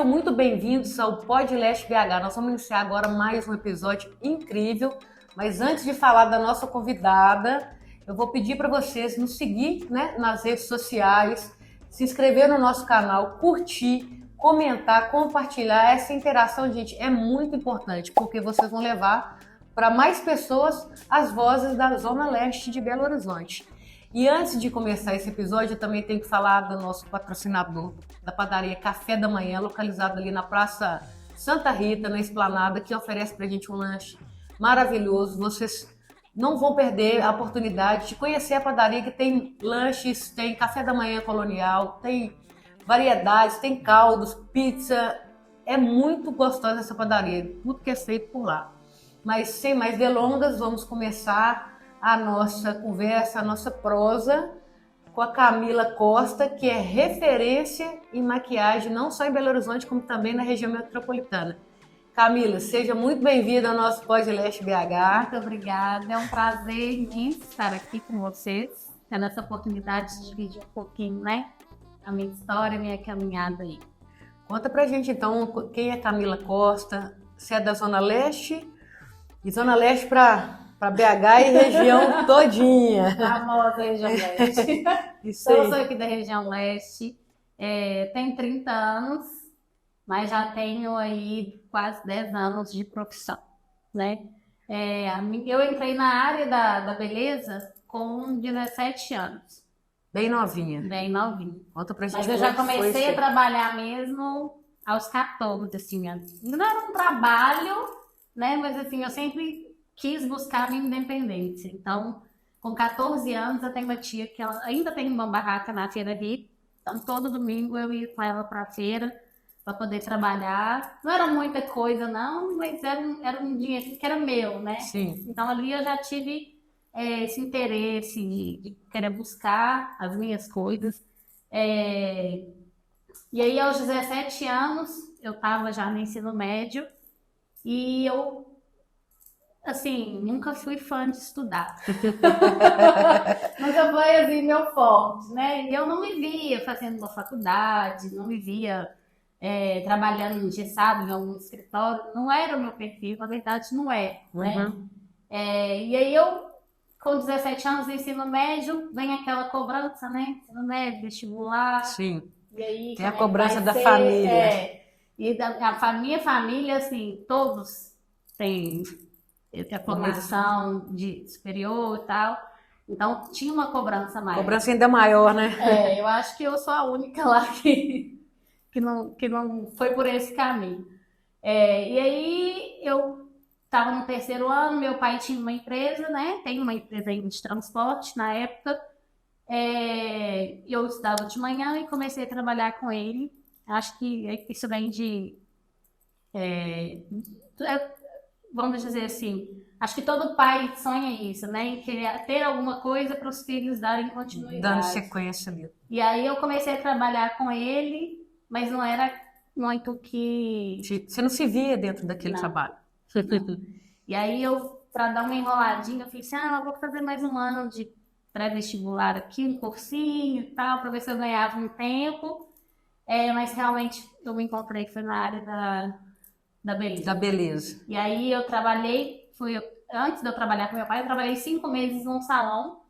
Sejam muito bem-vindos ao Podcast BH. Nós vamos iniciar agora mais um episódio incrível, mas antes de falar da nossa convidada, eu vou pedir para vocês nos seguir, nas redes sociais, se inscrever no nosso canal, curtir, comentar, compartilhar. Essa interação, gente, é muito importante, porque vocês vão levar para mais pessoas as vozes da Zona Leste de Belo Horizonte. E antes de começar esse episódio, eu também tenho que falar do nosso patrocinador, da padaria Café da Manhã, localizado ali na Praça Santa Rita, na Esplanada, que oferece pra gente um lanche maravilhoso. Vocês não vão perder a oportunidade de conhecer a padaria, que tem lanches, tem café da manhã colonial, tem variedades, tem caldos, pizza. É muito gostosa essa padaria, tudo que é feito por lá. Mas sem mais delongas, vamos começar a nossa conversa, a nossa prosa com a Camila Costa, que é referência em maquiagem, não só em Belo Horizonte, como também na região metropolitana. Camila, seja muito bem-vinda ao nosso Podcast BH. Muito obrigada, é um prazer imenso estar aqui com vocês, tendo essa oportunidade de dividir um pouquinho, a minha história, a minha caminhada aí. Conta pra gente então, quem é Camila Costa, se é da Zona Leste, e Zona Leste para BH e região todinha. Famosa região leste. Isso aí. Eu sou aqui da região leste, tenho 30 anos, mas já tenho aí quase 10 anos de profissão, Eu entrei na área da beleza com 17 anos. Bem novinha. Bem novinha. Conta pra gente. Mas eu já comecei a trabalhar mesmo aos 14, assim, não era um trabalho, mas assim, eu sempre quis buscar a minha independência. Então, com 14 anos, eu tenho uma tia que ela ainda tem uma barraca na Feira Rio. Então, todo domingo eu ia com ela para a feira para poder trabalhar. Não era muita coisa, não, mas era um dinheiro que era meu, Sim. Então, ali eu já tive esse interesse de querer buscar as minhas coisas. E aí, aos 17 anos, eu estava já no ensino médio e eu, assim, nunca fui fã de estudar. Nunca foi, assim, meu forte, E eu não me via fazendo uma faculdade, não me via trabalhando engessado em algum escritório. Não era o meu perfil, na verdade, não é, E aí eu, com 17 anos de ensino médio, vem aquela cobrança, Ensino médio, vestibular. Sim. E aí, tem a cobrança da família. E a minha família, assim, todos têm a formação de superior e tal. Então, tinha uma cobrança maior. Cobrança ainda maior, Eu acho que eu sou a única lá que não foi por esse caminho. E aí, eu estava no terceiro ano, meu pai tinha uma empresa, Tem uma empresa ainda de transporte na época. Eu estudava de manhã e comecei a trabalhar com ele. Acho que isso vem de... vamos dizer assim, acho que todo pai sonha isso, Em querer ter alguma coisa para os filhos darem continuidade. Dando sequência ali. E aí eu comecei a trabalhar com ele, mas não era muito que... Você não se via dentro daquele trabalho. E aí eu, para dar uma enroladinha, eu falei assim, eu vou fazer mais um ano de pré-vestibular aqui, um cursinho e tal, para ver se eu ganhava um tempo. Mas realmente eu me encontrei que foi na área da beleza. Da beleza. E aí eu trabalhei, antes de eu trabalhar com meu pai, eu trabalhei 5 meses num salão.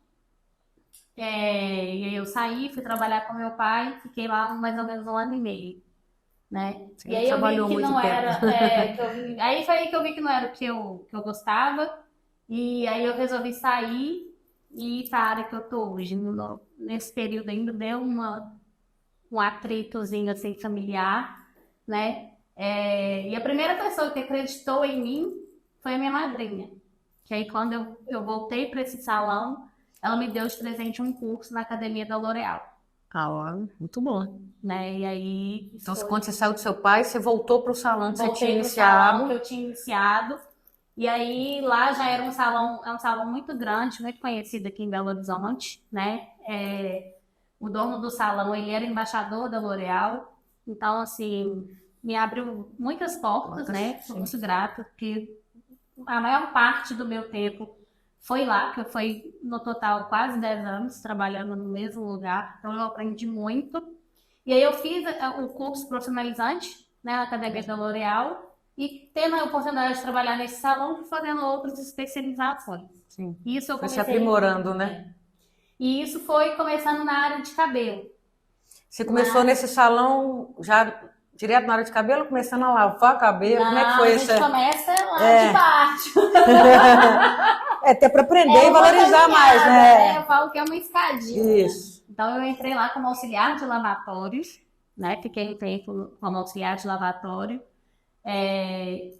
E aí eu saí, fui trabalhar com meu pai, fiquei lá mais ou menos 1 ano e meio, Você e aí eu trabalhou vi que muito não tempo. era, aí foi aí que eu vi que não era o que eu gostava, e aí eu resolvi sair e ir para a área que eu tô hoje. Nesse período ainda deu um atritozinho assim familiar, E a primeira pessoa que acreditou em mim foi a minha madrinha. Que aí quando eu voltei para esse salão, ela me deu de presente um curso na academia da L'Oréal. Muito bom. E aí... Então, quando você saiu do seu pai, você voltou para o salão que você tinha iniciado. Que eu tinha iniciado. E aí, lá já era um salão muito grande, muito conhecido aqui em Belo Horizonte, O dono do salão, ele era embaixador da L'Oréal. Então, assim, me abriu muitas portas, Sou muito grata, porque a maior parte do meu tempo foi lá, que foi no total quase 10 anos trabalhando no mesmo lugar. Então, eu aprendi muito. E aí eu fiz o curso profissionalizante, né, na Academia da L'Oréal, e tendo a oportunidade de trabalhar nesse salão e fazendo outras especializações. Sim. Isso eu Foi se comecei... aprimorando, né? E isso foi começando na área de cabelo. Você começou nesse salão já direto na área de cabelo, começando a lavar cabelo? Como é que foi isso? A gente começa lá de baixo. Até para aprender e valorizar mais, né? Eu falo que é uma escadinha. Isso. Então eu entrei lá como auxiliar de lavatórios, né? Fiquei um tempo como auxiliar de lavatório.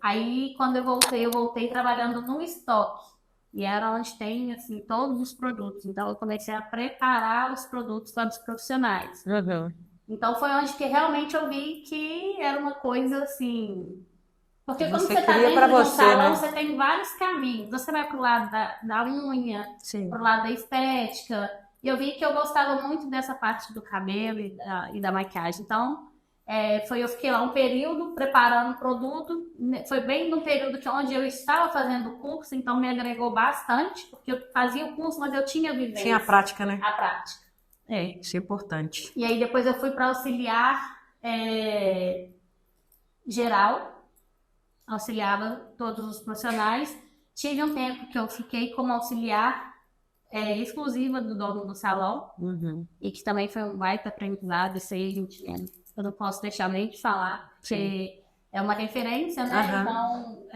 Aí quando eu voltei trabalhando no estoque. E era onde tem, assim, todos os produtos. Então, eu comecei a preparar os produtos para os profissionais. Uhum. Então, foi onde que realmente eu vi que era uma coisa, assim... Porque quando você está queria dentro pra de um você, salão, né? você tem vários caminhos. Você vai pro lado da unha, Sim. pro lado da estética. E eu vi que eu gostava muito dessa parte do cabelo e da maquiagem. Então... eu fiquei lá um período preparando o produto, foi bem no período onde eu estava fazendo o curso, então me agregou bastante, porque eu fazia o curso, mas eu tinha vivência. Tinha a prática, né? A prática. Isso é importante. E aí depois eu fui para auxiliar geral, auxiliava todos os profissionais. Tive um tempo que eu fiquei como auxiliar exclusiva do dono do salão, e que também foi um baita aprendizado, isso aí, gente, eu não posso deixar nem de falar, porque é uma referência, né? Então,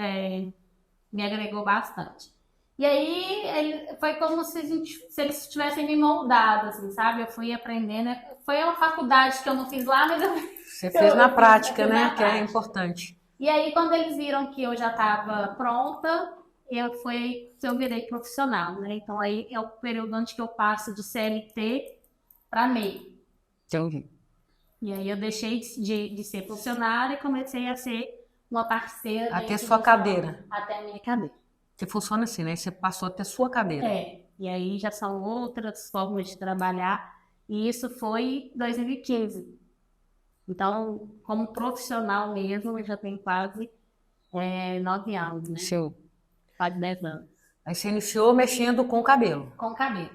me agregou bastante. E aí, foi como se eles tivessem me moldado, assim, sabe? Eu fui aprendendo. Foi uma faculdade que eu não fiz lá, mas Você fez na prática, né? Que é importante. E aí, quando eles viram que eu já estava pronta, eu virei profissional, né? Então, aí é o período onde que eu passo de CLT para MEI. Entendi. E aí eu deixei de ser funcionária e comecei a ser uma parceira. Até sua cadeira. Até a minha cadeira. Que funciona assim, né? Você passou até sua cadeira. E aí já são outras formas de trabalhar. E isso foi em 2015. Então, como profissional mesmo, eu já tenho quase 9 anos, né? Quase 10 anos. Aí você iniciou mexendo com o cabelo. Com o cabelo.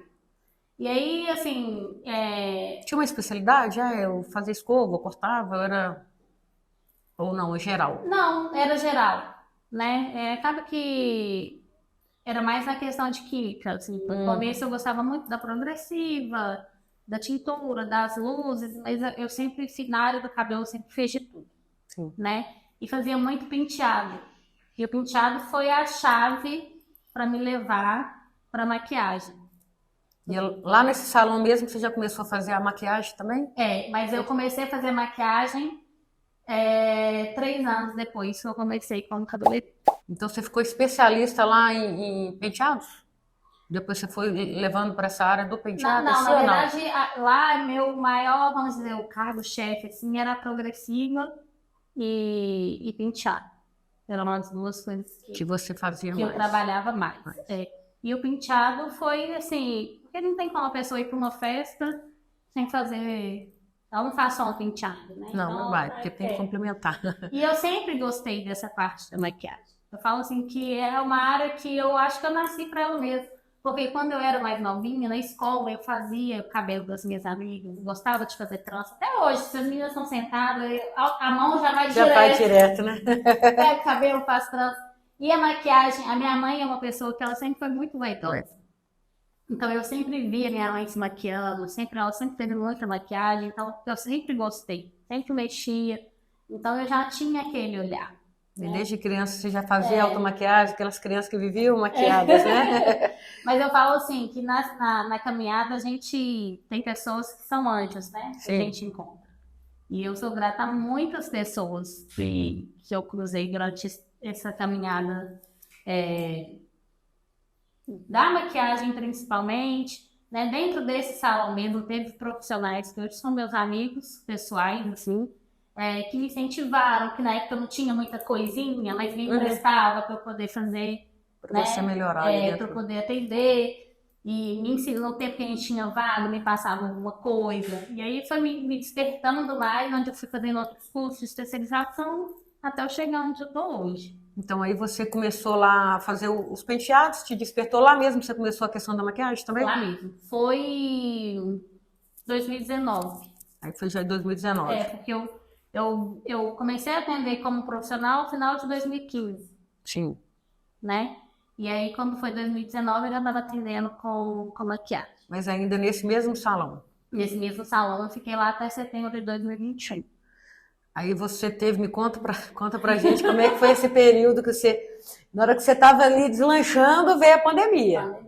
E aí, assim... Tinha uma especialidade? Eu fazia escova, eu cortava, era... Ou não, é geral? Não, era geral, né? Acaba que era mais na questão de química, assim. No começo eu gostava muito da progressiva, da tintura, das luzes, mas eu sempre, na área do cabelo, eu sempre fiz de tudo, né? E fazia muito penteado. E o penteado foi a chave para me levar para maquiagem. E lá nesse salão mesmo você já começou a fazer a maquiagem também? Mas eu comecei a fazer maquiagem 3 anos depois que eu comecei com o cabelo. Então você ficou especialista lá em penteados? Depois você foi levando para essa área do penteado? Não, na verdade, lá meu maior, vamos dizer, o cargo-chefe, assim, era progressiva e penteado. Eram as duas coisas que você fazia mais. Que eu trabalhava mais. E o penteado foi, assim, porque não tem como a pessoa ir para uma festa sem fazer... Ela não faz só um penteado, né? Não, não vai, porque tem que complementar. E eu sempre gostei dessa parte da maquiagem. Eu falo assim que é uma área que eu acho que eu nasci para ela mesmo. Porque quando eu era mais novinha, na escola, eu fazia o cabelo das minhas amigas, gostava de fazer trança. Até hoje, se as meninas estão sentadas, a mão já vai direto. Já vai direto, né? Pega o cabelo, faz trança. E a maquiagem, a minha mãe é uma pessoa que ela sempre foi muito vaidosa. Então eu sempre via minha mãe se maquiando, ela sempre teve muita maquiagem, então eu sempre gostei, sempre mexia. Então eu já tinha aquele olhar. E desde criança você já fazia automaquiagem, aquelas crianças que viviam maquiadas, né? Mas eu falo assim, que na caminhada a gente tem pessoas que são anjos, né? Que a gente encontra. E eu sou grata a muitas pessoas que eu cruzei durante essa caminhada da maquiagem principalmente, né? Dentro desse salão mesmo teve profissionais que hoje são meus amigos pessoais, assim, que me incentivaram, que na época eu não tinha muita coisinha, mas me emprestava para eu poder fazer, para você melhorar, para eu poder atender. E me ensinou, no tempo que a gente tinha vaga, me passava alguma coisa. E aí foi me despertando mais, onde eu fui fazendo outros cursos de especialização, até eu chegar onde eu estou hoje. Então aí você começou lá a fazer os penteados, te despertou lá mesmo, você começou a questão da maquiagem também? Lá mesmo. Foi 2019. Aí foi já em 2019. Porque Eu comecei a atender como profissional no final de 2015, Sim. né? E aí, quando foi 2019, eu já estava atendendo com maquiagem. Mas ainda nesse mesmo salão. Nesse mesmo salão, eu fiquei lá até setembro de 2021. Aí você teve, conta pra gente como é que foi esse período que na hora que você estava ali deslanchando, veio a pandemia.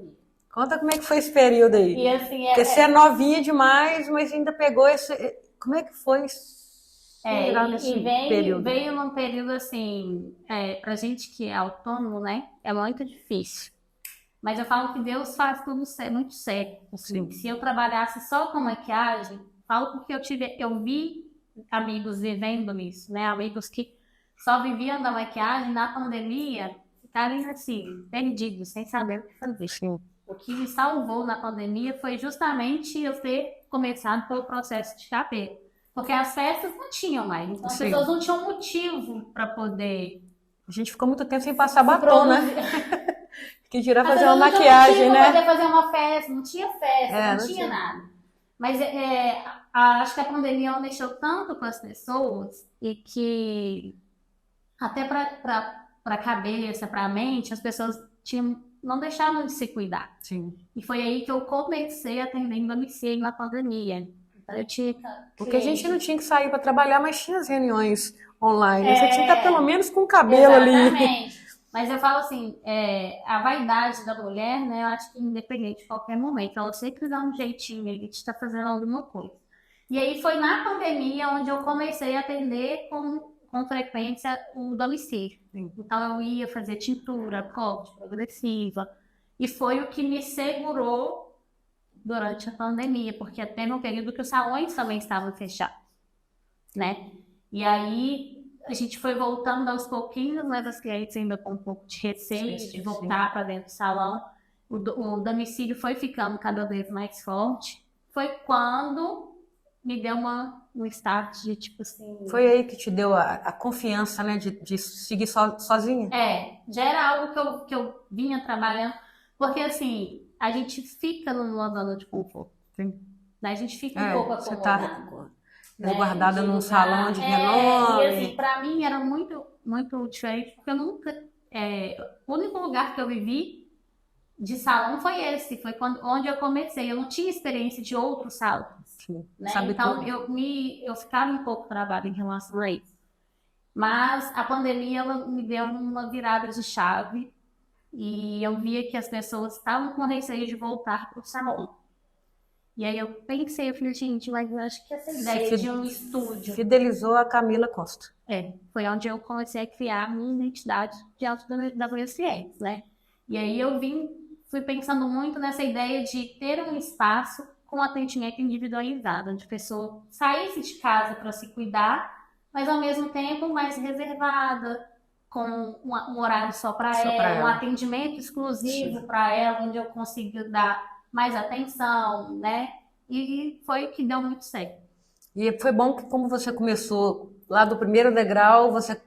Conta como é que foi esse período aí. E assim, Porque você é novinha demais, mas ainda pegou como é que foi virar nesse período? veio num período assim, pra gente que é autônomo, né? É muito difícil. Mas eu falo que Deus faz tudo muito certo. Sim. Se eu trabalhasse só com maquiagem, falo porque eu vi amigos vivendo isso, né? Amigos que só viviam da maquiagem na pandemia, ficarem assim, perdidos, sem saber o que fazer. Sim. O que me salvou na pandemia foi justamente eu ter começado pelo processo de cabelo. Porque as festas não tinham mais. Então as Sim. pessoas não tinham motivo para poder. A gente ficou muito tempo sem passar batom, né? Que dirá As fazer pessoas uma não tinham maquiagem, motivo né? para poder fazer uma festa, não tinha festa, É, não não tinha tinha. nada. Mas acho que a pandemia ela mexeu tanto com as pessoas e que até para a cabeça, para a mente, as pessoas não deixavam de se cuidar. Sim. E foi aí que eu comecei a atender em domicílio na pandemia. Então, eu tinha Porque a gente não tinha que sair para trabalhar, mas tinha as reuniões online. É. Você tinha que estar pelo menos com o cabelo ali. Exatamente. Mas eu falo assim, a vaidade da mulher, né? Eu acho que independente de qualquer momento, ela sempre dá um jeitinho ali de estar fazendo alguma coisa. E aí foi na pandemia onde eu comecei a atender com frequência o domicílio. Sim. Então eu ia fazer tintura, corte, progressiva. E foi o que me segurou durante a pandemia, porque até no período que os salões também estavam fechados, né? E aí a gente foi voltando aos pouquinhos, mas as clientes ainda com um pouco de receio Sim, de voltar para dentro do salão. O domicílio foi ficando cada vez mais forte. Foi quando me deu um start de tipo assim. Foi aí que te deu a confiança, né, de seguir sozinha? Já era algo que eu vinha trabalhando, porque assim, a gente fica numa zona de conforto. Sim. Né? A gente fica um pouco Você acomodado. tá né, resguardada de num lugar. salão de E renome. assim, pra mim era muito, muito diferente, porque eu nunca. O único lugar que eu vivi de salão foi esse, foi onde eu comecei. Eu não tinha experiência de outro salão. Sim. Né? Sabe Então tudo. eu ficava um pouco travada em relação a isso. Mas a pandemia ela me deu uma virada de chave e eu via que as pessoas estavam com receio de voltar para o salão. E aí eu pensei, eu falei, gente, mas eu acho que essa ideia de um estúdio. Fidelizou a Camila Costa. Foi onde eu comecei a criar a minha identidade de autodepreciantes, né? E aí fui pensando muito nessa ideia de ter um espaço com atendimento individualizado, onde a pessoa saísse de casa para se cuidar, mas ao mesmo tempo mais reservada, com um horário só para ela, um atendimento exclusivo para ela, onde eu consigo dar mais atenção, né? E foi o que deu muito certo. E foi bom que, como você começou lá do primeiro degrau, você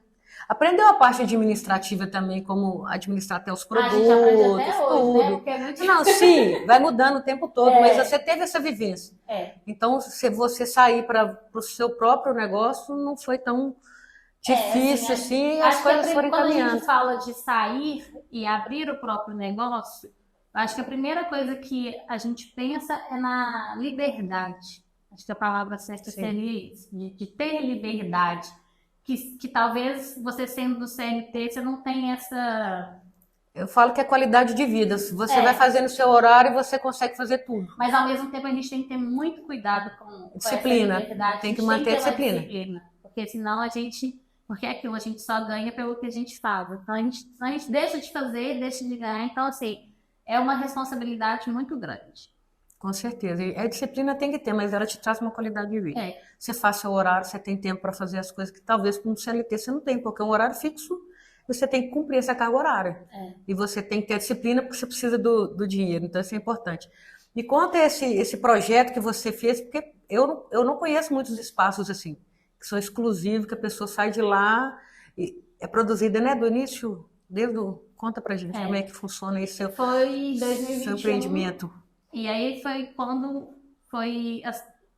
aprendeu a parte administrativa também, como administrar até os produtos, a gente aprende até hoje, tudo. né? Porque é muito Não, sim, vai mudando o tempo todo, mas você teve essa vivência. Então, se você sair para o seu próprio negócio, não foi tão difícil assim, as coisas foram quando encaminhando. a gente fala de sair e abrir o próprio negócio, acho que a primeira coisa que a gente pensa é na liberdade. Acho que a palavra certa seria isso, de ter liberdade. Que talvez você sendo do CLT, você não tenha essa... Eu falo que é qualidade de vida. Se você vai fazendo o seu horário, você consegue fazer tudo. Mas ao mesmo tempo a gente tem que ter muito cuidado com disciplina. Essa liberdade. Tem que manter a disciplina. Porque senão porque é aquilo, a gente só ganha pelo que a gente faz. Então a gente deixa de fazer, deixa de ganhar. Então, assim, é uma responsabilidade muito grande. Com certeza. E a disciplina tem que ter, mas ela te traz uma qualidade de vida. Você faz seu horário, você tem tempo para fazer as coisas que talvez com o CLT você não tem, porque é um horário fixo, você tem que cumprir essa carga horária. E você tem que ter disciplina porque você precisa do dinheiro, então isso é importante. Me conta esse projeto que você fez, porque eu não conheço muitos espaços assim, que são exclusivos, que a pessoa sai de lá e é produzida, né, do início, conta pra gente como é que funciona esse Foi 2021, seu empreendimento. E aí foi quando foi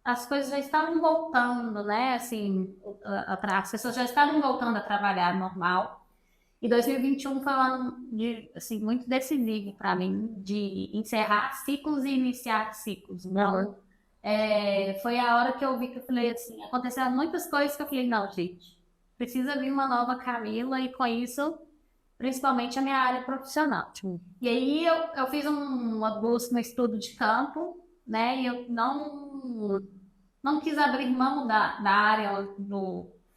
as coisas já estavam voltando, né? Assim, as pessoas já estavam voltando a trabalhar normal. E 2021 foi um ano assim, muito decisivo para mim, de encerrar ciclos e iniciar ciclos. Então, foi a hora que eu vi que eu falei assim, aconteceram muitas coisas que eu falei, não, gente, precisa vir uma nova Camila e com isso, principalmente a minha área profissional. Sim. E aí eu fiz uma busca no estudo de campo, né? E eu não quis abrir mão da área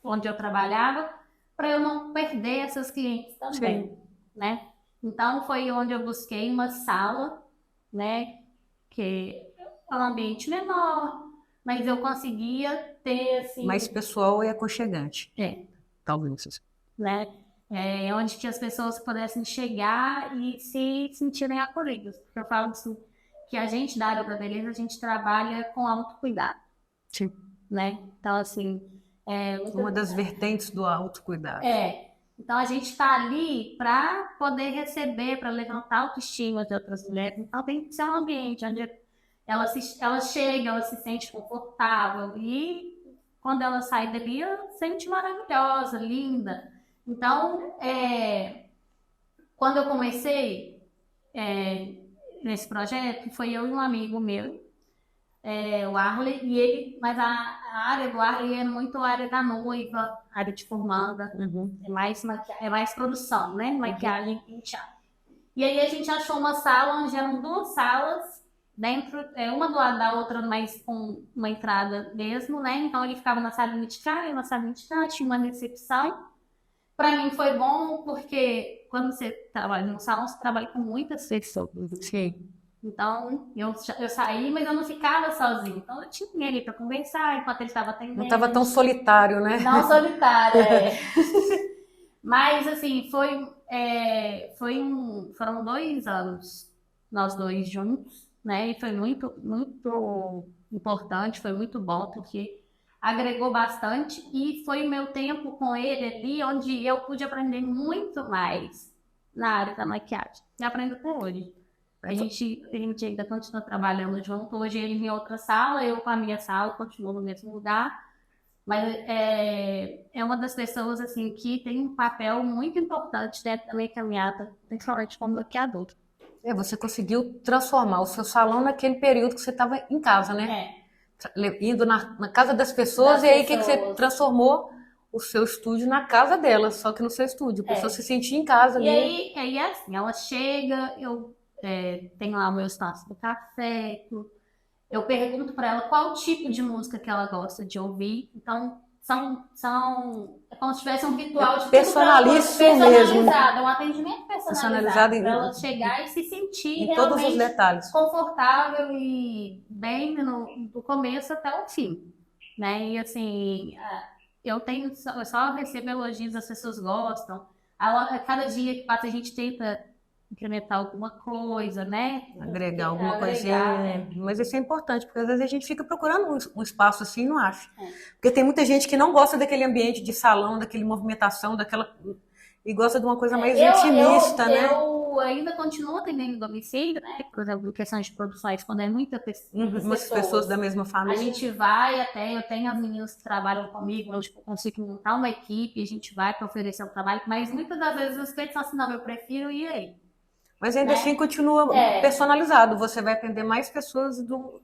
onde eu trabalhava para eu não perder essas clientes também, né? Então foi onde eu busquei uma sala, né? Que é um ambiente menor, mas eu conseguia ter assim, Mais pessoal e aconchegante. Talvez. né? Onde que as pessoas pudessem chegar e se sentirem acolhidas. Porque eu falo assim, que a gente da área da beleza, a gente trabalha com autocuidado, Sim. né? Então, assim... Uma das vertentes do autocuidado. Então, a gente está ali para poder receber, para levantar a autoestima de outras mulheres. Então, tem que ser um ambiente onde ela chega, ela se sente confortável e quando ela sai dali, ela se sente maravilhosa, linda. Então, quando eu comecei nesse projeto, foi eu e um amigo meu, o Arley, mas a área do Arley é muito a área da noiva, área de formanda, é mais produção, né? Maquiagem e penteado. E aí a gente achou uma sala onde eram duas salas, dentro, uma do lado da outra, mas com uma entrada mesmo, né? Então ele ficava na salinha de cá e na salinha de cá, tinha uma recepção. Para mim foi bom porque quando você trabalha no salão, você trabalha com muitas pessoas. Sim. Então, eu saí, mas eu não ficava sozinha. Então, eu tinha ele para conversar enquanto ele estava atendendo. Não estava tão solitário, né? Não solitário, Mas, assim, foram 2 anos, nós dois juntos, né? E foi muito, muito importante, foi muito bom, porque agregou bastante. E foi o meu tempo com ele ali, onde eu pude aprender muito mais na área da maquiagem. E aprendo até hoje. A gente ainda continua trabalhando junto. Hoje ele em outra sala, eu com a minha sala, continuo no mesmo lugar. Mas é uma das pessoas assim, que tem um papel muito importante dentro da minha caminhada, principalmente como maquiador. Você conseguiu transformar o seu salão naquele período que você estava em casa, né? Indo na casa das pessoas, e aí o que você transformou o seu estúdio na casa delas, só que no seu estúdio. A pessoa se sentia em casa ali. E aí é assim, ela chega, eu tenho lá o meu espaço do café, eu pergunto para ela qual tipo de música que ela gosta de ouvir. Então, é como se tivesse um ritual de personalíssimo mesmo. Um atendimento personalizado para ela chegar e se sentir em todos os detalhes, confortável e bem do começo até o fim, né? E assim, eu só recebo elogios, as pessoas gostam. A cada dia que passa a gente tenta incrementar alguma coisa, né? Agregar alguma coisinha. Mas isso é importante, porque às vezes a gente fica procurando um espaço assim e não acha. Porque tem muita gente que não gosta daquele ambiente de salão, daquela movimentação, e gosta de uma coisa mais intimista, né? Eu ainda continuo atendendo domicílio, né? Por exemplo, questões de produções, quando é muitas pessoas da mesma família. A gente vai eu tenho as meninas que trabalham comigo, eu consigo montar uma equipe, a gente vai para oferecer um trabalho, mas muitas das vezes os clientes falam assim, não, eu prefiro ir aí. Mas ainda assim continua personalizado, você vai atender mais pessoas ao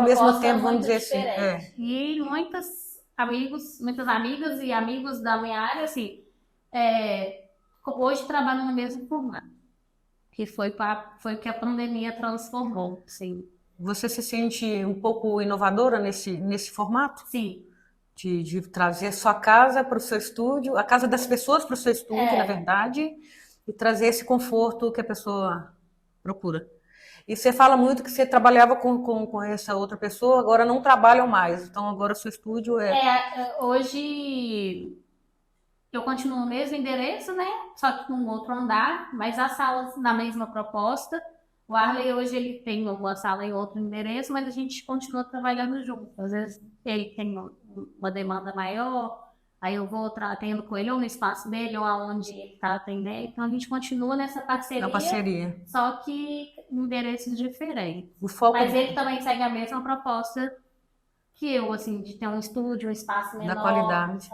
mesmo tempo, vamos dizer assim. E muitas amigas e amigos da minha área, assim, hoje trabalham no mesmo formato, que foi o que a pandemia transformou, assim. Você se sente um pouco inovadora nesse formato? Sim. De trazer a sua casa para o seu estúdio, a casa das pessoas para o seu estúdio, na verdade, e trazer esse conforto que a pessoa procura. E você fala muito que você trabalhava com essa outra pessoa, agora não trabalham mais, então agora o seu estúdio hoje eu continuo no mesmo endereço, né? Só que com outro andar, mas as salas na mesma proposta. O Arley hoje ele tem uma sala em outro endereço, mas a gente continua trabalhando junto. Às vezes ele tem uma demanda maior, aí eu vou atendendo com ele ou no espaço dele ou aonde ele está atendendo. Então a gente continua nessa parceria. Só que em endereços diferentes. Mas ele também segue a mesma proposta que eu, assim, de ter um estúdio, um espaço Da menor. qualidade.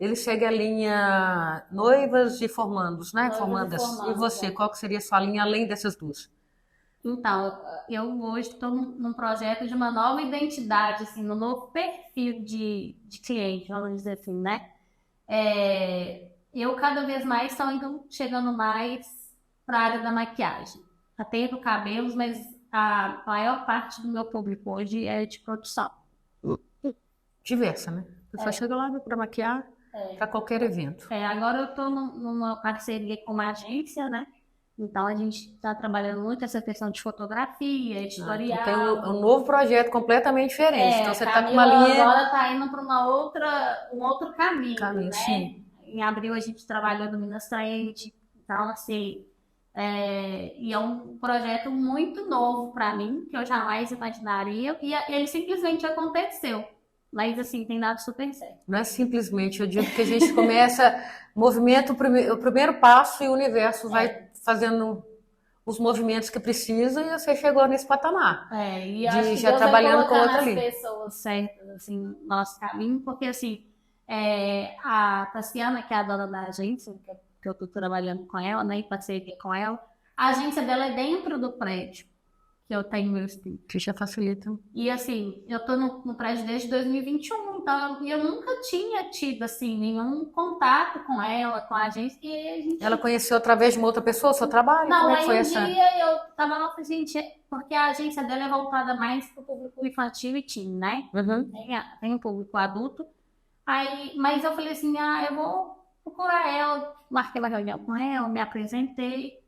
Ele segue a linha noivas e formandos, né? Noivas e Formandas. E formandos, você, qual que seria a sua linha além dessas duas? Então, eu hoje estou num projeto de uma nova identidade, assim, um novo perfil de cliente, vamos dizer assim, né? Eu cada vez mais estou chegando mais para a área da maquiagem. Atendo cabelos, mas a maior parte do meu público hoje é de produção. Diversa, né? A pessoa chega lá para maquiar para qualquer evento. Agora eu estou numa parceria com uma agência, né? Então a gente está trabalhando muito essa questão de fotografia, editorial. Então tem um novo projeto completamente diferente. Então você está com uma Camila linha. agora está indo para um outro caminho, né? Sim. Em abril a gente trabalhou no Minas Trade, então assim, e é um projeto muito novo para mim, que eu jamais imaginaria, e ele simplesmente aconteceu. Mas assim, tem dado super certo. Não é simplesmente, eu digo que a gente começa, movimenta o primeiro passo e o universo vai fazendo os movimentos que precisa e você chegou nesse patamar. E acho que já Deus trabalhando vai com outra as ali. pessoas certas, assim, no nosso caminho, porque assim, a Tassiana, que é a dona da agência, que eu estou trabalhando com ela, né, em parceria com ela, a agência dela é dentro do prédio que eu tenho meu estúdio. Que já facilita. E assim, eu tô no prédio desde 2021, então eu nunca tinha tido assim nenhum contato com ela, com a agência. Ela conheceu através de uma outra pessoa o seu trabalho? Não, Como é que foi aí essa? dia eu tava lá com gente, porque a agência dela é voltada mais para o público infantil e teen, né? Uhum. Tem um público adulto. Aí, mas eu falei assim, eu vou procurar ela, marquei uma reunião com ela, me apresentei.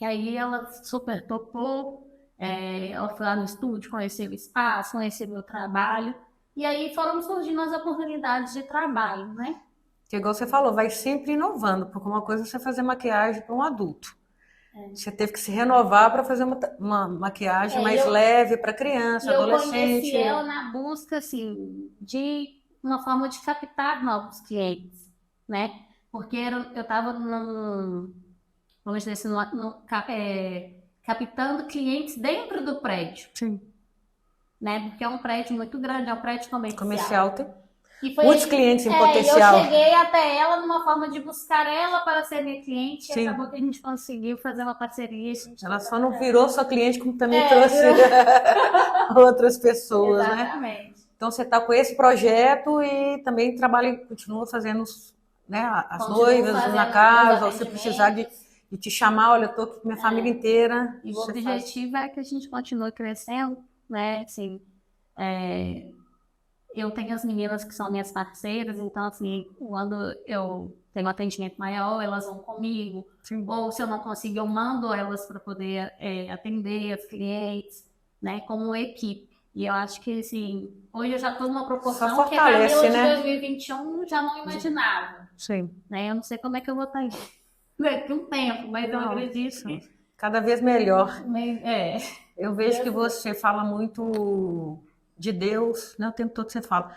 E aí ela super topou. Ela foi lá no estúdio, conheceu o espaço, conheceu o meu trabalho. E aí foram surgindo as oportunidades de trabalho, né? Que igual você falou, vai sempre inovando, porque uma coisa é você fazer maquiagem para um adulto. Você teve que se renovar para fazer uma maquiagem mais leve para criança, adolescente. Eu conheci ela na busca, assim, de uma forma de captar novos clientes, né? Porque eu estava vamos dizer assim, captando clientes dentro do prédio. Sim. Né? Porque é um prédio muito grande, é um prédio comercial. Comercial tem muitos clientes em potencial. Eu cheguei até ela numa forma de buscar ela para ser minha cliente. Sim. E acabou que a gente conseguiu fazer uma parceria. Ela só não virou sua cliente, como também trouxe outras pessoas, Exatamente. Né? Então você está com esse projeto e também continua fazendo, né, as noivas na casa, ou se precisar de te chamar, olha, eu estou aqui com minha família inteira. E o objetivo é que a gente continue crescendo, né? Assim, eu tenho as meninas que são minhas parceiras, então, assim, quando eu tenho um atendimento maior, elas vão comigo. Sim. Ou se eu não consigo, eu mando elas para poder atender as clientes, né? Como equipe. E eu acho que, assim, hoje eu já estou numa proporção que a Camila de 2021 já não imaginava. Sim. Né? Eu não sei como é que eu vou estar daqui um tempo, mas eu acredito. Cada vez melhor. Eu vejo que você fala muito de Deus, né? O tempo todo você fala.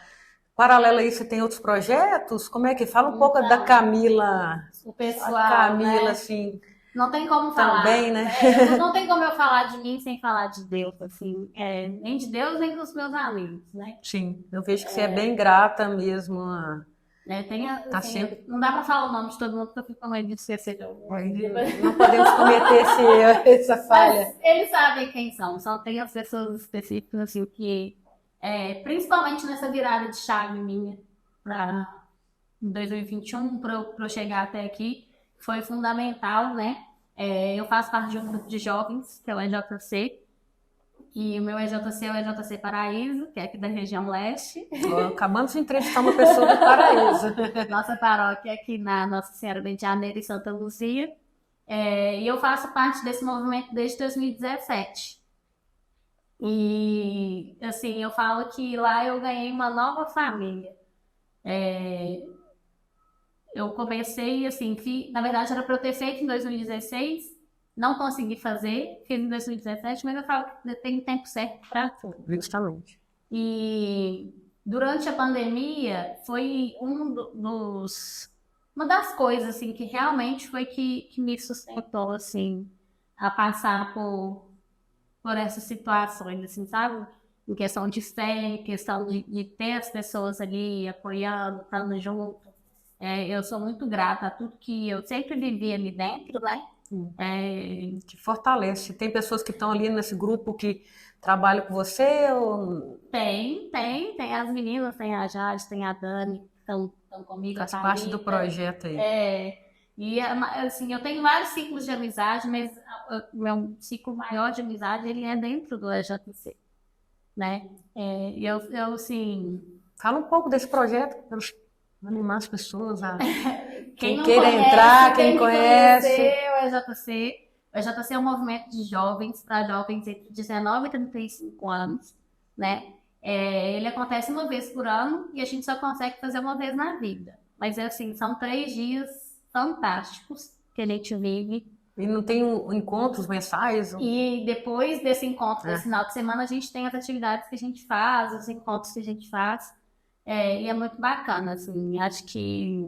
Paralelo a isso, você tem outros projetos? Como é que fala um pouco da Camila? O pessoal, a Camila, né? Assim. Não tem como falar. Também, né? Não tem como eu falar de mim sem falar de Deus, assim. Nem de Deus, nem dos meus amigos, né? Sim, eu vejo que você é bem grata mesmo. Tá sempre... Não dá pra falar o nome de todo mundo, porque eu fico com medo de esquecer. Não podemos cometer essa falha. Mas eles sabem quem são. Só tem as pessoas específicas, assim, que... principalmente nessa virada de chave minha para 2021, para eu chegar até aqui, foi fundamental, né? Eu faço parte de um grupo de jovens, que é o EJC, e o meu EJC é o EJC Paraíso, que é aqui da região leste. Acabamos de entrevistar uma pessoa do Paraíso. Nossa paróquia aqui na Nossa Senhora de Janeiro e Santa Luzia. E eu faço parte desse movimento desde 2017. E, assim, eu falo que lá eu ganhei uma nova família. Eu comecei, assim, na verdade era para eu ter feito em 2016, não consegui fazer, fiz em 2017, mas eu falo que tem tempo certo para tudo. Justamente. E durante a pandemia foi uma das coisas, assim, que realmente foi que me sustentou, assim, a passar por essas situações, assim, sabe? em questão de fé, em questão de ter as pessoas ali apoiando, estando junto. Eu sou muito grata a tudo que eu sempre vivi ali dentro, né? Que fortalece. Tem pessoas que estão ali nesse grupo que trabalham com você ou Tem as meninas, tem a Jade, tem a Dani, que estão comigo, faz a parte do Thalita. projeto aí? E assim, eu tenho vários ciclos de amizade, mas o meu ciclo maior de amizade, ele é dentro do EJC, né? E eu assim, Fala um pouco desse projeto para animar as pessoas a quem não queira conhece, entrar, tem quem que conhece. conhecer o EJC. O EJC é um movimento de jovens para jovens entre 19 e 35 anos, né? Ele acontece uma vez por ano e a gente só consegue fazer uma vez na vida. Mas assim, são 3 dias fantásticos que a gente vive. E não tem encontros mensais? E depois desse encontro, desse final de semana, a gente tem as atividades que a gente faz, os encontros que a gente faz. E é muito bacana, assim. Acho que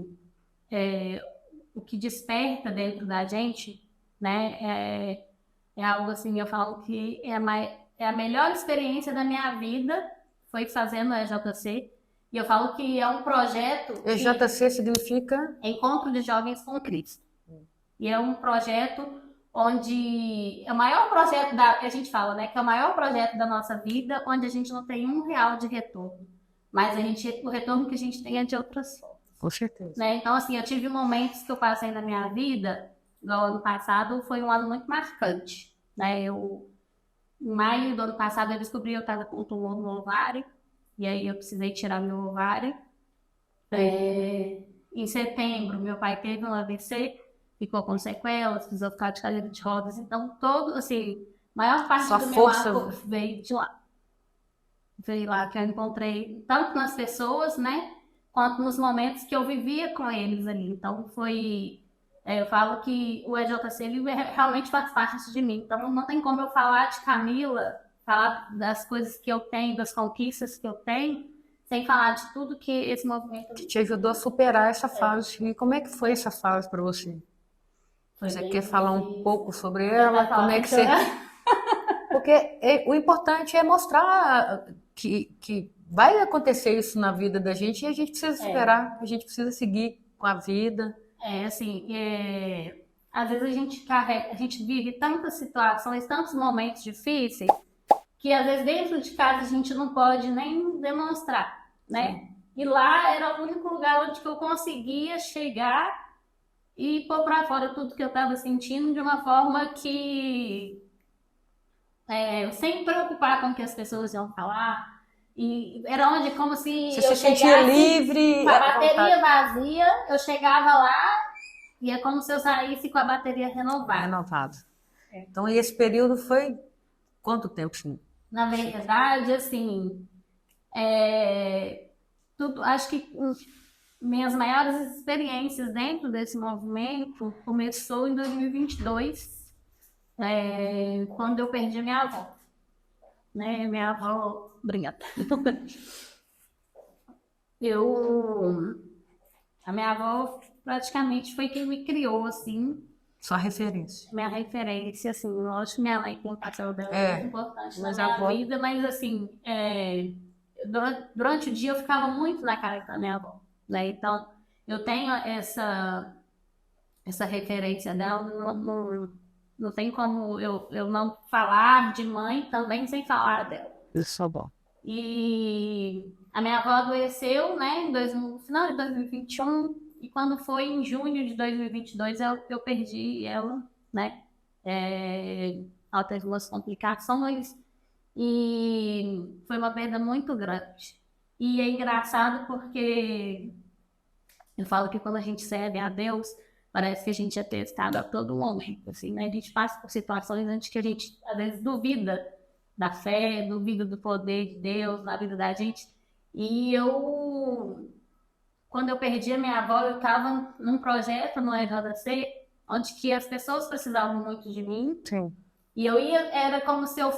o que desperta dentro da gente, né, é algo assim, eu falo que é a melhor experiência da minha vida foi fazendo a EJC. E eu falo que é um projeto que EJC significa? Encontro de Jovens com Cristo. E é um projeto onde é o maior projeto que a gente fala, né, que é o maior projeto da nossa vida, onde a gente não tem R$ 1 de retorno, mas o retorno que a gente tem é de outras formas. Com certeza. Né? Então, assim, eu tive momentos que eu passei na minha vida, no ano passado, foi um ano muito marcante, né? Em maio do ano passado, eu descobri que eu estava com tumor no ovário, e aí eu precisei tirar meu ovário. Em setembro, meu pai teve um AVC, ficou com sequelas, precisou ficar de cadeira de rodas. Então, assim, maior parte Sua do meu força arco veio de lá. Veio lá que eu encontrei, tanto nas pessoas, né, quanto nos momentos que eu vivia com eles ali. Então, eu falo que o EJC, ele realmente faz parte de mim. Então, não tem como eu falar de Camila, falar das coisas que eu tenho, das conquistas que eu tenho, sem falar de tudo que esse movimento que te ajudou a superar essa fase. E como é que foi essa fase para você? Você quer falar um pouco sobre ela? Como é que você... Porque o importante é mostrar que vai acontecer isso na vida da gente e a gente precisa superar, a gente precisa seguir com a vida. Assim, às vezes a gente vive tantas situações, tantos momentos difíceis, que às vezes dentro de casa a gente não pode nem demonstrar, né? Sim. E lá era o único lugar onde eu conseguia chegar e pôr pra fora tudo que eu estava sentindo de uma forma que sem me preocupar com o que as pessoas iam falar. E era onde, como se você se sentia livre, com a bateria vazia, eu chegava lá e é como se eu saísse com a bateria renovada. Então, e esse período foi quanto tempo, sim? Na verdade, assim, acho que minhas maiores experiências dentro desse movimento começou em 2022, quando eu perdi minha avó. Né? Minha avó... Obrigada. A minha avó praticamente foi quem me criou, assim. Sua referência. Minha referência, assim, lógico que minha mãe tem um papel dela muito importante na minha vida, mas assim, durante o dia eu ficava muito na cara da minha avó, né? Então, eu tenho essa referência dela, não tem como eu não falar de mãe também sem falar dela. Isso é bom. E a minha avó adoeceu, né, no final de 2021, e quando foi em junho de 2022 eu perdi ela, né? Ela teve umas complicações e foi uma perda muito grande. E é engraçado porque eu falo que quando a gente serve a Deus, parece que a gente é testado a todo momento, assim, né? A gente passa por situações antes que a gente, às vezes, duvida da fé, duvida do poder de Deus na vida da gente. E quando eu perdi a minha avó, eu estava num projeto no EJC, onde que as pessoas precisavam muito de mim. Sim. E era como se eu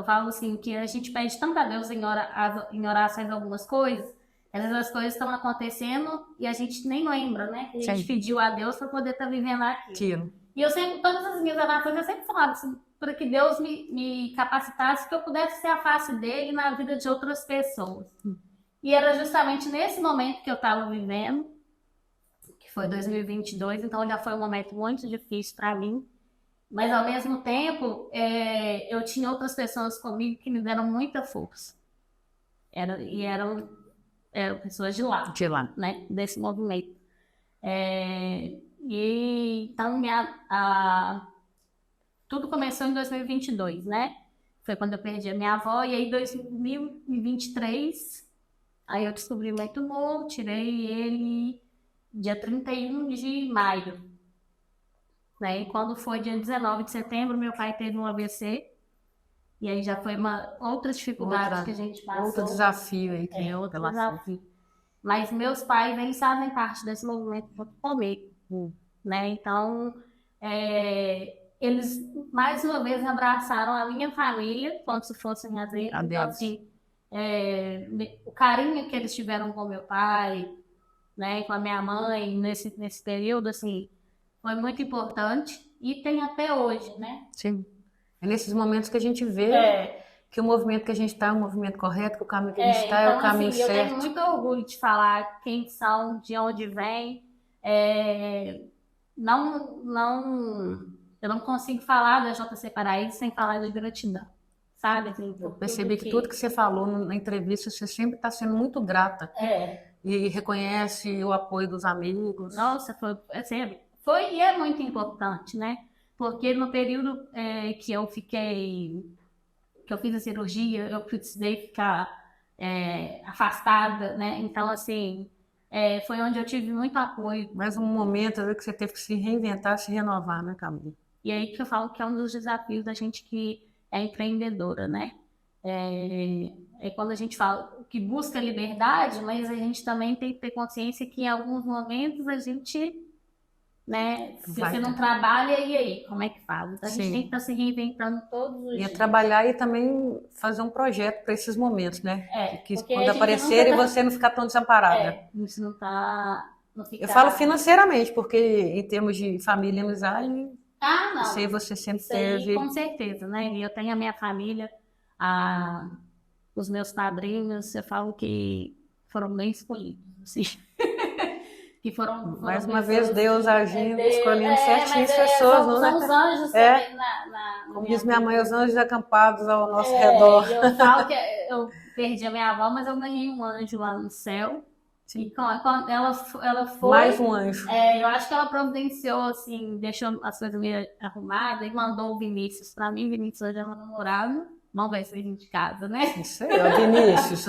falo assim, que a gente pede tanto a Deus em orações algumas coisas, às vezes as coisas estão acontecendo e a gente nem lembra, né? A gente pediu a Deus para poder estar vivendo aquilo. E eu sempre, todas as minhas orações, eu sempre falava assim, para que Deus me capacitasse, que eu pudesse ser a face dele na vida de outras pessoas. E era justamente nesse momento que eu estava vivendo, que foi 2022, então já foi um momento muito difícil para mim. Mas ao mesmo tempo, eu tinha outras pessoas comigo que me deram muita força. Eram pessoas de lá, né, desse movimento. E então tudo começou em 2022, né? Foi quando eu perdi a minha avó, e aí em 2023, aí eu descobri o meu tumor, tirei ele dia 31 de maio. Né? E quando foi dia 19 de setembro, meu pai teve um AVC, e aí já foi outra dificuldade que a gente passou. Outro desafio aí. Outro desafio. Mas meus pais, eles fazem parte desse movimento comigo, né? Então, eles mais uma vez abraçaram a minha família, como se fossem a deles. Então, assim, o carinho que eles tiveram com meu pai, né, com a minha mãe nesse período, assim, foi muito importante, e tem até hoje, né? Sim. É nesses momentos que a gente vê que o movimento que a gente está é o movimento correto, que o caminho que a gente está então, é o caminho assim, certo. Eu tenho muito orgulho de falar quem são, de onde vem. Eu não consigo falar da JC Paraíso sem falar de gratidão, sabe? Assim, eu percebi que tudo que você falou na entrevista, você sempre está sendo muito grata. E reconhece o apoio dos amigos. Nossa, foi e é muito importante, né? Porque no período que eu fiz a cirurgia, eu precisei ficar afastada, né? Então, assim, foi onde eu tive muito apoio. Mais um momento que você teve que se reinventar, se renovar, né, Camila? E aí que eu falo que é um dos desafios da gente que é empreendedora, né? Quando a gente fala que busca liberdade, mas a gente também tem que ter consciência que em alguns momentos a gente, né, se você não trabalha, e aí, como é que faz? Então, a gente tem que estar se reinventando todos os dias. E trabalhar e também fazer um projeto para esses momentos, né? Que quando aparecerem você não ficar tão desamparada. Isso não tá... Eu falo financeiramente, porque em termos de família e amizade, não. Isso aí você sempre teve. Com certeza, né? E eu tenho a minha família, os meus padrinhos, eu falo que foram bem escolhidos, assim. Que foram mais uma vez Deus agindo, escolhendo certinhas pessoas, não é? São os anjos também como diz minha mãe, os anjos acampados ao nosso redor. Eu falo que eu perdi a minha avó, mas eu ganhei um anjo lá no céu. Sim. E quando ela foi... Mais um anjo. Eu acho que ela providenciou, assim, deixou as coisas meio arrumadas e mandou o Vinícius pra mim. Vinícius hoje é meu namorado. Vamos ver se ele de casa, né? Isso aí, o Vinícius.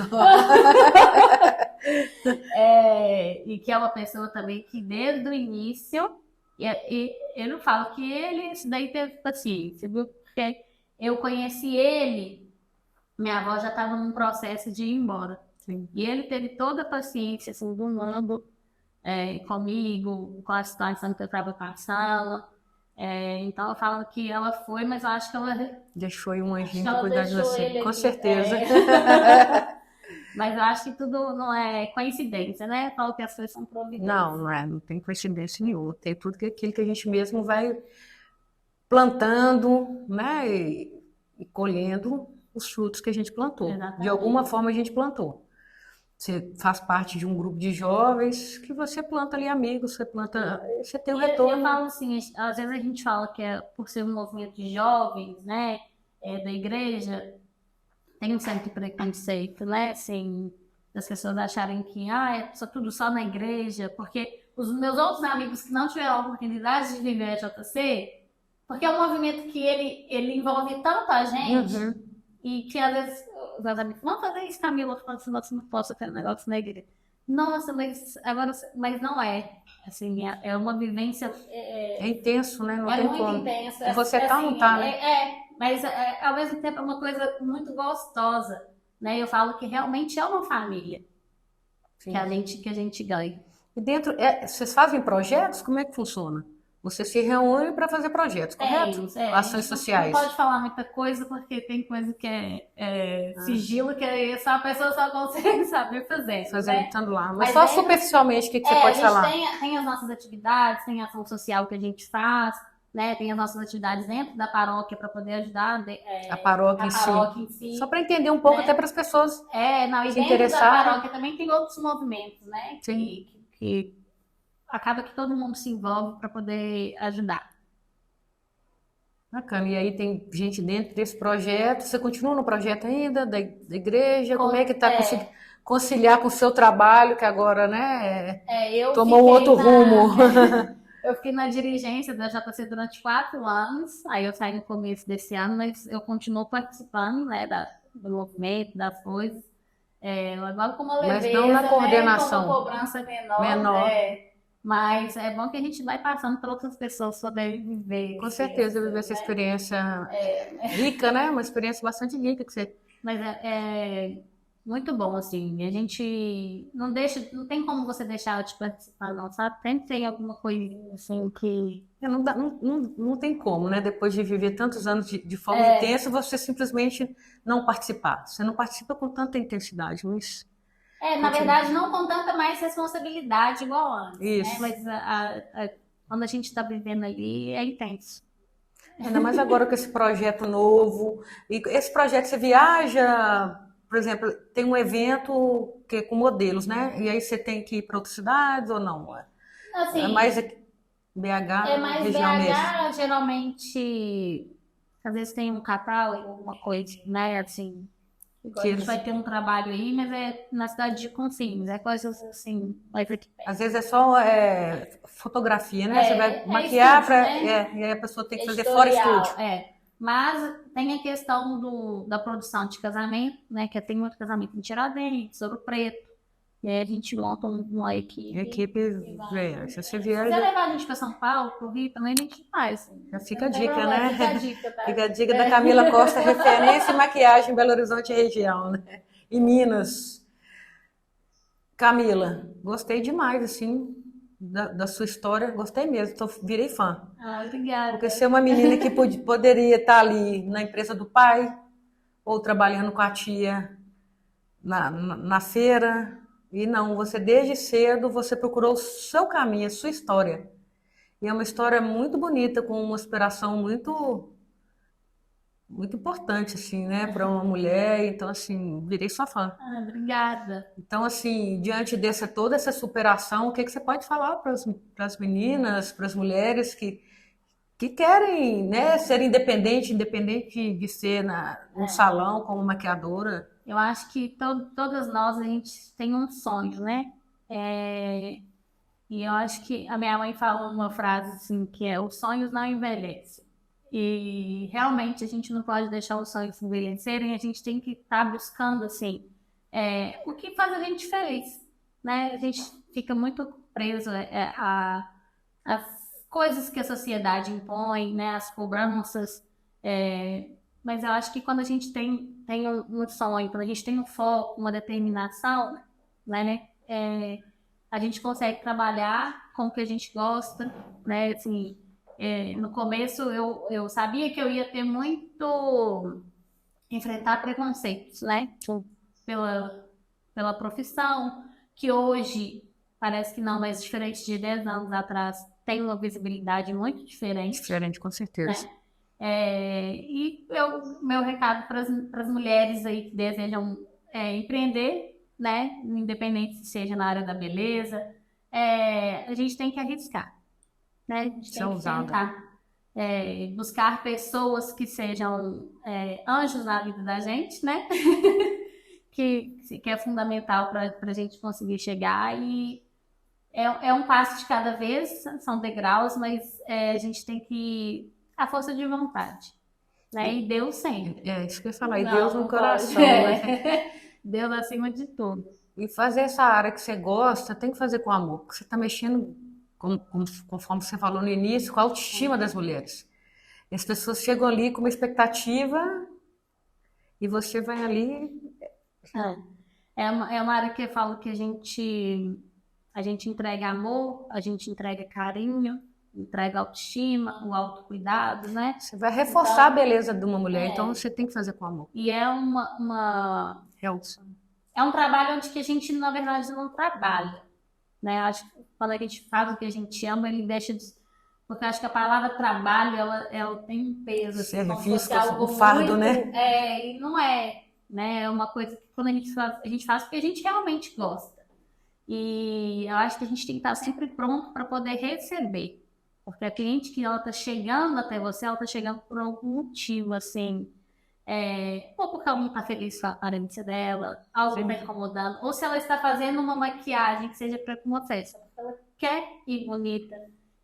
E que é uma pessoa também que desde o início, eu não falo que ele, isso daí teve paciência, viu? Porque eu conheci ele, minha avó já estava num processo de ir embora. Sim. E ele teve toda a paciência, assim, do mundo comigo, com a situação que eu estava passando. Então eu falo que ela foi, mas eu acho que ela deixou um anjinho para cuidar de você, com certeza. Mas eu acho que tudo não é coincidência, né? Eu falo que as coisas são providências. Não tem coincidência nenhuma. Tem tudo aquilo que a gente mesmo vai plantando, né? E colhendo os frutos que a gente plantou. Exatamente. De alguma forma a gente plantou. Você faz parte de um grupo de jovens que você planta ali amigos, você tem o retorno. Eu falo assim, às vezes a gente fala que por ser um movimento de jovens, né, da igreja, tem um certo preconceito, né, assim, das pessoas acharem que tudo só na igreja, porque os meus outros amigos que não tiveram a oportunidade de viver a JC, porque é um movimento que ele envolve tanta gente, e que às vezes os amigos, vamos fazer isso, Camila, você não pode ter um negócio na igreja. Nossa, mas não é. Assim, é uma vivência... É intenso, né? Não tem muito como. intenso. Você tá ou não tá, né? Mas ao mesmo tempo é uma coisa muito gostosa, né? Eu falo que realmente é uma família. Sim. Que a gente ganha. E dentro, vocês fazem projetos? Como é que funciona? Você se reúne para fazer projetos, correto? Ações sociais. Não pode falar muita coisa, porque tem coisa que é sigilo, que só a pessoa só consegue saber fazer. Estando lá. Mas só superficialmente, o que você pode falar? Tem as nossas atividades, tem a ação social que a gente faz, né? Tem as nossas atividades dentro da paróquia para poder ajudar A paróquia a em si. paróquia em si. Só para entender um pouco, né? até para as pessoas Não, e se dentro da interessarem. paróquia também tem outros movimentos, né? Sim. Que acaba que todo mundo se envolve para poder ajudar. Bacana. E aí tem gente dentro desse projeto. Você continua no projeto ainda, da igreja? Como é que está conseguindo conciliar com o seu trabalho, que agora, né, Eu tomou um outro rumo? Eu fiquei na dirigência da JC durante 4 anos, aí eu saí no começo desse ano, mas eu continuo participando, né, do movimento, das coisas. Logo com uma leveza, Mas não na coordenação. com uma cobrança menor. Mas é bom que a gente vai passando para outras pessoas poderem viver. Com certeza, viver essa experiência rica, né? Uma experiência bastante rica que você... Mas é muito bom, assim. A gente não tem como você deixar de participar, não, sabe? Sempre tem alguma coisa assim que... Não tem como, né? Depois de viver tantos anos de forma intensa, você simplesmente não participar. Você não participa com tanta intensidade, mas... na verdade, não com tanta mais responsabilidade igual antes. Isso. Né? Mas quando a gente está vivendo ali, é intenso. Ainda mais agora com esse projeto novo. E esse projeto você viaja, por exemplo, tem um evento que é com modelos, né? E aí você tem que ir para outras cidades ou não? Assim, é mais BH, mais região BH, mesmo. geralmente, às vezes tem um catálogo, alguma coisa, né? Assim, a gente vai ter um trabalho aí, mas é na cidade de Confins, é coisas assim, mais aqui perto. Às vezes é só fotografia, né? Você vai maquiar e aí a pessoa tem que fazer fora estúdio. Mas tem a questão da produção de casamento, né? Que tem muito casamento em Tiradentes, Ouro Preto. E aí a gente monta uma equipe. Se você Se você levar a gente para São Paulo, pro Rio, também a gente faz. Já fica a dica, né? Fica a dica, tá? Fica a dica da Camila Costa, referência em maquiagem em Belo Horizonte e região, né? E Minas. Camila, gostei demais, assim, da sua história. Gostei mesmo, virei fã. Obrigada. Porque ser uma menina que poderia estar ali na empresa do pai, ou trabalhando com a tia na feira, e não, você desde cedo, você procurou o seu caminho, a sua história. E é uma história muito bonita, com uma inspiração muito importante, assim, né, para uma mulher. Então, assim, virei sua fã. Obrigada. Então, assim, diante toda essa superação, o que você pode falar para as meninas, para as mulheres que querem, né, ser independente de ser num salão como maquiadora? Eu acho que todas nós, a gente tem um sonho, né? E eu acho que a minha mãe falou uma frase assim, que é: os sonhos não envelhecem. E realmente a gente não pode deixar os sonhos envelhecerem, a gente tem que estar buscando assim, o que faz a gente feliz, né? A gente fica muito preso às coisas que a sociedade impõe, né? As cobranças. Mas eu acho que quando a gente tem um sonho, quando a gente tem um foco, uma determinação, né? A gente consegue trabalhar com o que a gente gosta, né? Assim, no começo eu sabia que eu ia ter muito enfrentar preconceitos, né? Pela profissão, que hoje parece que não, mas diferente de 10 anos atrás, tem uma visibilidade muito diferente. Diferente, com certeza. E meu recado para as mulheres aí que desejam empreender, né? Independente se seja na área da beleza, a gente tem que arriscar, né? A gente tem que tentar buscar pessoas que sejam anjos na vida da gente, né? que é fundamental para a gente conseguir chegar. E é um passo de cada vez, são degraus, mas a gente tem que a força de vontade, né? E Deus sempre. Isso que eu ia falar, e Deus no coração, né? Deus acima de tudo. E fazer essa área que você gosta, tem que fazer com amor, porque você está mexendo, conforme você falou no início, com a autoestima das mulheres. E as pessoas chegam ali com uma expectativa e você vai ali... É uma área que eu falo que a gente entrega amor, a gente entrega carinho, entrega autoestima, o autocuidado, né? Você vai reforçar a beleza de uma mulher, então você tem que fazer com amor. E é um trabalho onde que a gente, na verdade, não trabalha, né? Acho que quando a gente faz o que a gente ama, ele deixa Porque eu acho que a palavra trabalho, ela tem um peso, assim, como se fosse Serviço, algo o fardo, muito, né? e não é, né? É uma coisa que quando a gente faz porque a gente realmente gosta. E eu acho que a gente tem que estar sempre pronto para poder receber. Porque a cliente que ela está chegando até você, ela está chegando por algum motivo, assim, ou porque ela não está feliz com a aparência dela, algo está incomodando, ou se ela está fazendo uma maquiagem que seja para uma festa, porque ela quer ir bonita.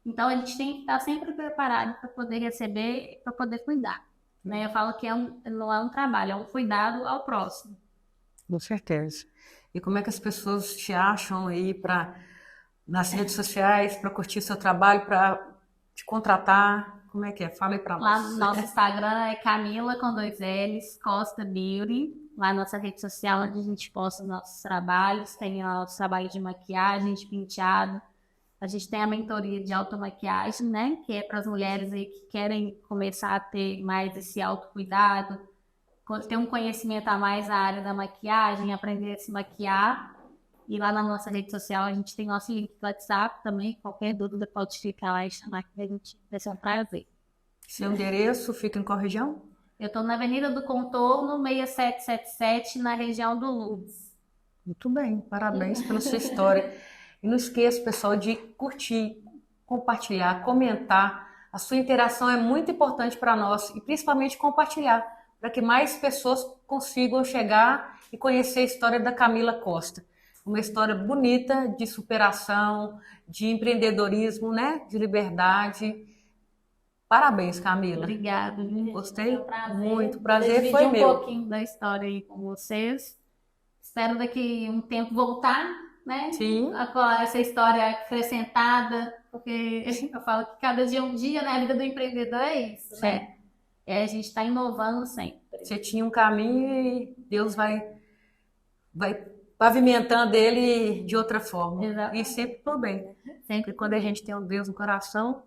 Então a gente tem que estar sempre preparado para poder receber e para poder cuidar. Né? Eu falo que não é um trabalho, é um cuidado ao próximo. Com certeza. E como é que as pessoas te acham aí nas redes sociais para curtir seu trabalho, para te contratar? Como é que é? Fala aí para Lá nós. no nosso Instagram é Camila com 2 L's, Costa Beauty. Lá na nossa rede social, onde a gente posta os nossos trabalhos, tem o nosso trabalho de maquiagem, de penteado. A gente tem a mentoria de automaquiagem, né? Que é para as mulheres aí que querem começar a ter mais esse autocuidado, ter um conhecimento a mais na área da maquiagem, aprender a se maquiar. E lá na nossa rede social a gente tem nosso link do WhatsApp também. Qualquer dúvida pode ficar lá e chamar que a gente vai ser um prazer. Seu endereço fica em qual região? Eu estou na Avenida do Contorno, 6777, na região do Lourdes. Muito bem, parabéns pela sua história. E não esqueça, pessoal, de curtir, compartilhar, comentar. A sua interação é muito importante para nós e principalmente compartilhar, para que mais pessoas consigam chegar e conhecer a história da Camila Costa. Uma história bonita de superação, de empreendedorismo, né? De liberdade. Parabéns, Camila. Obrigada. Gostei Foi um prazer. muito. O prazer Dividir foi um meu. pouquinho da história aí com vocês. Espero daqui um tempo voltar, né? Sim. Com essa história acrescentada, porque eu falo que cada dia é um dia, né? A vida do empreendedor é isso, né? A gente está inovando sempre. Você tinha um caminho e Deus vai pavimentando ele de outra forma. Exatamente. E sempre por bem. Sempre quando a gente tem um Deus no coração,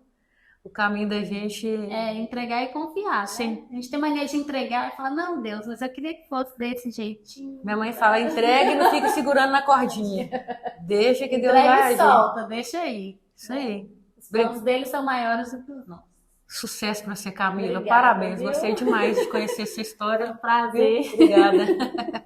o caminho da gente é entregar e confiar. Sim. Né? A gente tem mania de entregar e falar, não, Deus, mas eu queria que fosse desse jeitinho. Minha mãe fala, entrega e não fica segurando na cordinha. Deixa que Deus Entrega vai e agir. solta, deixa aí. Isso aí. Os planos deles são maiores do que os nossos. Sucesso para você, Camila. Obrigada, Parabéns. viu? Gostei demais de conhecer sua história. É um prazer. Obrigada.